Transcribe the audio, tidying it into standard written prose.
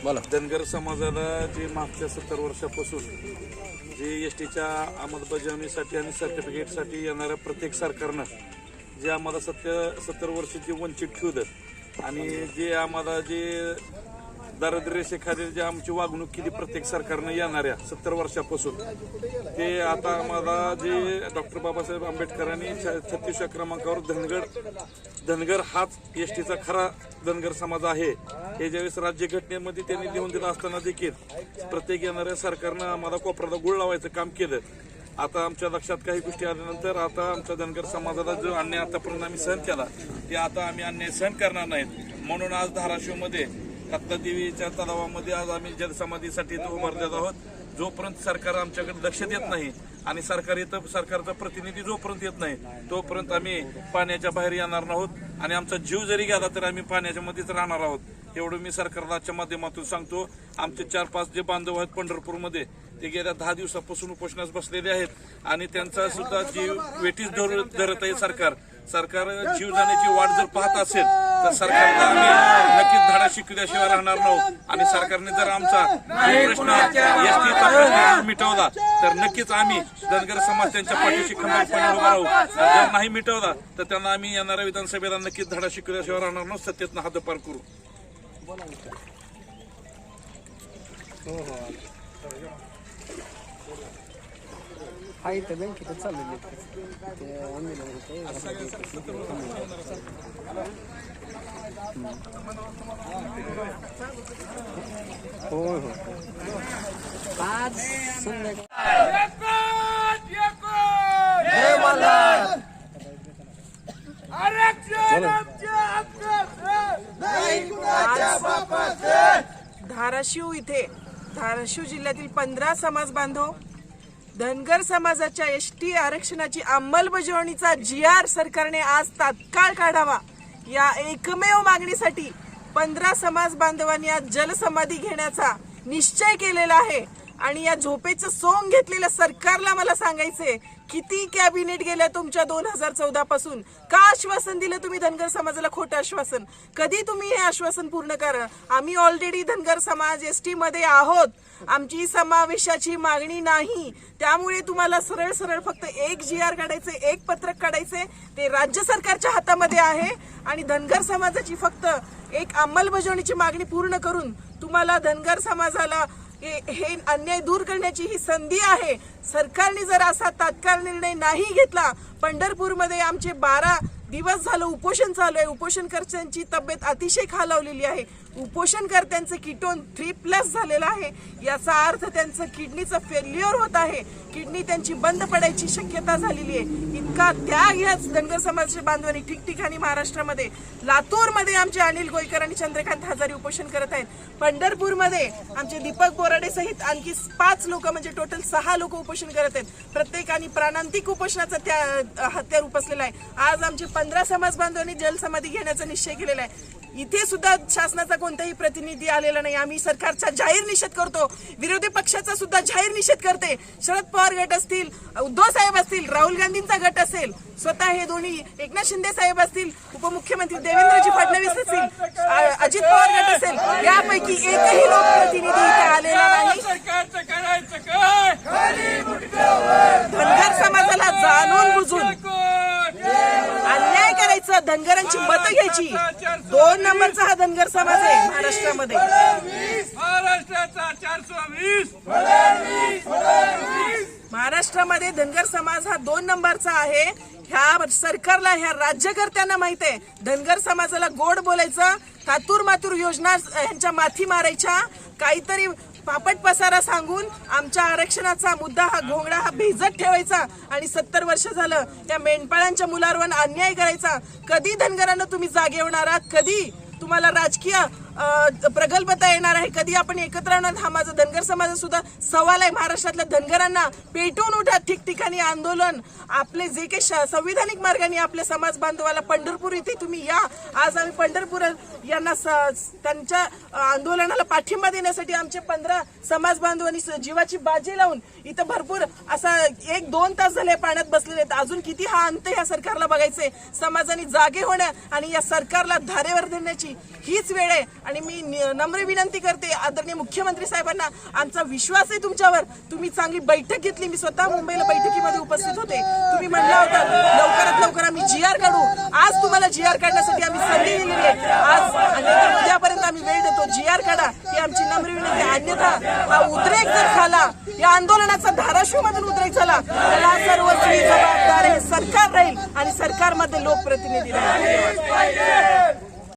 धनगर समाजाला जे मागच्या 70 वर्षापासून जे एसटीच्या अंमलबजावणीसाठी आणि सर्टिफिकेटसाठी येणाऱ्या प्रत्येक सरकारनं जे आम्हाला 70 वर्ष जे वंचित ठेवलं आणि जे आम्हाला जे दारिद्र्य रेषेखाली जे आमची वागणूक केली प्रत्येक सरकारनं येणाऱ्या 70 वर्षापासून ते आता आम्हाला जे डॉक्टर बाबासाहेब आंबेडकरांनी 36व्या क्रमांकावर धनगर हाच एसटीचा खरा धनगर समाज आहे हे ज्यावेळेस राज्यघटनेमध्ये त्यांनी लिहून दिलं असताना देखील प्रत्येक येणाऱ्या सरकारनं आम्हाला कोपऱ्याला गुळ लावायचं काम केलं। आता आमच्या लक्षात काही गोष्टी आल्यानंतर आता आमच्या धनगर समाजाला जो अन्याय आतापर्यंत आम्ही सहन केला ते आता आम्ही अन्याय सहन करणार नाहीत। म्हणून आज धाराशिवमध्ये रत्नादेवीच्या तलावामध्ये आज आम्ही जलसमाधीसाठी उभारलेलो आहोत। जोपर्यंत सरकार आमच्याकडे लक्ष देत नाही आणि सरकारचा प्रतिनिधी जोपर्यंत येत नाही तोपर्यंत आम्ही पाण्याच्या बाहेर येणार नाहोत आणि आमचा जीव जरी गेला तर आम्ही पाण्याच्या मध्येच राहणार आहोत। एवढं मी सरकारला आजच्या माध्यमातून सांगतो। आमचे 4-5 जे बांधव आहेत पंढरपूरमध्ये ते गेल्या 10 दिवसापासून उपोषणास बसलेले आहेत आणि त्यांचा सुद्धा जीव वेठीस धरत आहे सरकार जीव जाण्याची वाट जर पाहत असेल तर सरकारला आम्ही नक्कीच धडा शिकल्याशिवाय राहणार नाहोत आणि सरकारने जर आमचा प्रश्न एसटीचा प्रश्न मिटवला तर नक्कीच आम्ही धनगर समाज त्यांच्या पाठीशी खंबीरपणे उभा राहू। जर नाही मिटवला तर त्यांना आम्ही येणाऱ्या विधानसभेला नक्कीच धडा शिकल्याशिवाय राहणार नाहोत, सत्तेतनं हद्दपार करू। हाय तर बँकेत चाललेले ते हो आज धाराशिव जिल्ह्यातील 15 समाज बांधव धनगर समाजाच्या एसटी आरक्षणाची अंमलबजावणीचा GR सरकारने आज तात्काळ काढावा या एकमेव मागणीसाठी 15 समाज बांधवांनी आज जलसमाधी घेण्याचा निश्चय केलेला आहे। आणि या झोपेचं सोंग घेतलेल्या सरकारला मला सांगायचंय किती कॅबिनेट गेल्या तुमच्या 2014 पासून का आश्वासन दिलं तुम्ही धनगर समाजाला खोटं आश्वासन कधी तुम्ही हे आश्वासन पूर्ण करा। आम्ही ऑलरेडी धनगर समाज एसटी मध्ये आहोत, आमची समावेशाची मागणी नाही, त्यामुळे तुम्हाला सरळ सरळ फक्त एक GR काढायचे एक पत्रक काढायचे ते राज्य सरकारच्या हातामध्ये आहे आणि धनगर समाजाची फक्त एक अंमलबजावणीची मागणी पूर्ण करून तुम्हाला धनगर समाजाला हे अन्याय दूर करण्याची ही संधी आहे। सरकारने जर असा तात्काळ निर्णय नाही घेतला, पंढरपूरमध्ये आमचे 12 दिवस झालं उपोषण चालू आहे, उपोषणकर्त्यांची तब्येत अतिशय खालावलेली आहे, उपोषणकर्त्यांचं कीटोन 3+ झालेलं आहे, याचा अर्थ त्यांचं किडनीचं फेल्युअर होत आहे, किडनी त्यांची बंद पडायची शक्यता झालेली आहे। इतका त्याग याच धनगर समाजाच्या बांधवांनी ठिकठिकाणी महाराष्ट्रामध्ये लातूरमध्ये आमचे अनिल गोयकर आणि चंद्रकांत हजारी उपोषण करत आहेत, पंढरपूरमध्ये आमचे दीपक बोराडे सहित आणखी 5 लोक म्हणजे टोटल 6 लोक उपोषण करत आहेत, प्रत्येकाने प्राणांतिक उपोषणाचा हत्यार उपसलेला आहे। आज आमचे 15 समाज बांधवांनी जलसमाधी घेण्याचा निश्चय केलेला आहे। इथे सुद्धा शासनाचा कोणताही प्रतिनिधी आलेला नाही। आम्ही सरकारचा जाहीर निषेध करतो, विरोधी पक्षाचा सुद्धा जाहीर निषेध करते। शरद पवार गट असतील, उद्धव साहेब असतील, राहुल गांधींचा गट असेल, स्वतः हे दोन्ही एकनाथ शिंदे साहेब असतील, उपमुख्यमंत्री देवेंद्रजी फडणवीस असतील, अजित पवार गट असेल, यापैकी एकही लोकप्रतिनिधी इथे आलेला नाही। धनगर समाजाला जाणून बुजून अन्याय करायचं, धनगरांची मतं घ्यायची, 2 नंबरचा हा धनगर समाज आहे महाराष्ट्रामध्ये। महाराष्ट्रामध्ये धनगर समाज हा 2 नंबरचा आहे। ह्या सरकारला ह्या राज्यकर्त्यांना माहित आहे धनगर समाजाला गोड बोलायचं, थातूर मातूर योजना ह्यांच्या माथी मारायच्या, काहीतरी पापट पसारा सांगून आमच्या आरक्षणाचा मुद्दा हा घोंगडा हा भिजत ठेवायचा आणि 70 वर्ष झालं त्या मेंढपाळांच्या मुलांवर अन्याय करायचा। कधी धनगरांना तुम्ही जागे होणार आहात, कधी तुम्हाला राजकीय प्रगल्भता येणार आहे, कधी आपण एकत्र होणार? हा माझा धनगर समाज सुद्धा सवाल आहे। महाराष्ट्रातल्या धनगरांना पेटून उठा, ठिकठिकाणी आंदोलन, आपले जे काही संविधानिक मार्गाने आपल्या समाज बांधवाला पंढरपूर इथे तुम्ही या। आज आम्ही पंढरपूर यांना त्यांच्या आंदोलनाला पाठिंबा देण्यासाठी आमचे 15 समाज बांधवांनी जीवाची बाजी लावून इथं भरपूर असा 1-2 तास झाले पाण्यात बसलेले आहेत। अजून किती हा अंत या सरकारला बघायचंय? समाजाने जागे होण्या आणि या सरकारला धारेवर धरण्याची हीच वेळ आहे। आणि मी नम्र विनंती करते आदरणीय मुख्यमंत्री साहेबांना, आमचा विश्वास आहे तुमच्यावर. तुम्ही चांगली बैठक घेतली, मी स्वतः मुंबईला बैठकीमध्ये उपस्थित होते. तुम्ही म्हणला होता लवकरात लवकर आम्ही GR काढू. आज तुम्हाला GR काढण्यासाठी आम्ही संधी दिलेली आहे. आज आणि उद्यापर्यंत आम्ही वेळ देतो. GR काढा ही आमची नम्र विनंती. अन्यथा हा उद्रेक जर झाला, या आंदोलनाचा धाराशिव मधून उद्रेक झाला, त्याला सर्वस्वी जबाबदार हे सरकार राहील आणि सरकारमध्ये लोकप्रतिनिधी राहील.